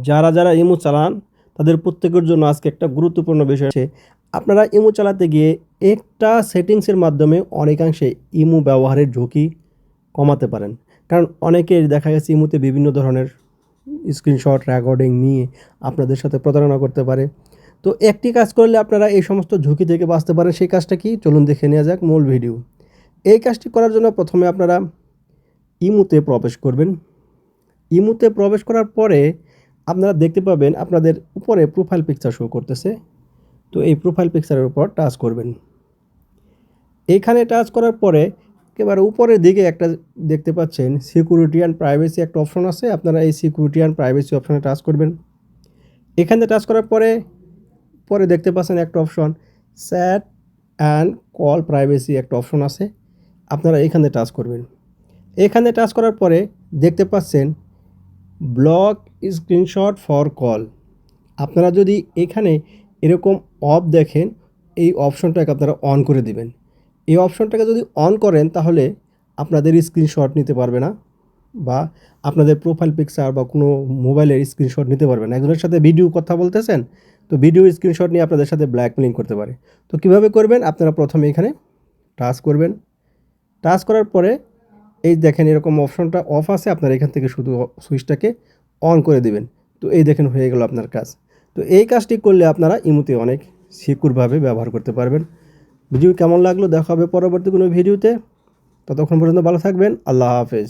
যারা ইমো চালান তাদের প্রত্যেকের জন্য আজকে একটা গুরুত্বপূর্ণ বিষয় আছে। আপনারা ইমো চালাতে গিয়ে একটা সেটিংসের মাধ্যমে অনেকাংশে ইমো ব্যবহারের ঝুঁকি কমাতে পারেন। কারণ অনেকের দেখা গেছে ইমোতে বিভিন্ন ধরনের স্ক্রিনশট রেকর্ডিং নিয়ে আপনাদের সাথে প্রতারণা করতে পারে। তো একটি কাজ করলে আপনারা এই সমস্ত ঝুঁকি থেকে বাঁচতে পারেন। সেই কাজটা কি, চলুন দেখে নেওয়া যাক মূল ভিডিও। এই কাজটি করার জন্য প্রথমে আপনারা ইমোতে প্রবেশ করবেন। ইমোতে প্রবেশ করার পরে আপনারা দেখতে পাবেন আপনাদের উপরে প্রোফাইল পিকচার শো করতেছে। তো এই প্রোফাইল পিকচারের উপর টাচ করবেন। এইখানে টাচ করার পরে একেবারে উপরের দিকে একটা দেখতে পাচ্ছেন সিকিউরিটি অ্যান্ড প্রাইভেসি একটা অপশন আছে। আপনারা এই সিকিউরিটি অ্যান্ড প্রাইভেসি অপশনে টাচ করবেন। এখানে টাচ করার পরে দেখতে পাচ্ছেন একটা option chat and call privacy একটা অপশন আছে। আপনারা এখানে টাচ করবেন। এখানে টাচ করার পরে দেখতে পাচ্ছেন ব্লক স্ক্রিনশট ফর কল। আপনারা যদি এখানে এরকম অফ দেখেন, এই অপশনটাকে আপনারা অন করে দিবেন। এই অপশনটাকে যদি অন করেন তাহলে আপনাদের স্ক্রিনশট নিতে পারবে না, বা আপনাদের প্রোফাইল পিকচার বা কোনো মোবাইলের স্ক্রিনশট নিতে পারবে না। একজনের সাথে ভিডিও কথা বলতেছেন, তো ভিডিও স্ক্রিনশট নিয়ে আপনাদের সাথে ব্ল্যাকমেলিং করতে পারে। তো কিভাবে করবেন, আপনারা প্রথমে এখানে টাচ করবেন। টাচ করার পরে এই দেখেন এরকম অপশনটা অফ আছে, আপনারা এখান থেকে শুধু সুইচটাকে অন করে দিবেন। তো এই দেখেন হয়ে গেল আপনার কাজ। তো এই কাজটি করলে আপনারা ইমোতে অনেক সিকিউরভাবে ব্যবহার করতে পারবেন। ভিডিও কেমন লাগলো দেখা হবে পরবর্তী কোনো ভিডিওতে। ততক্ষণ পর্যন্ত ভালো থাকবেন। আল্লাহ হাফেজ।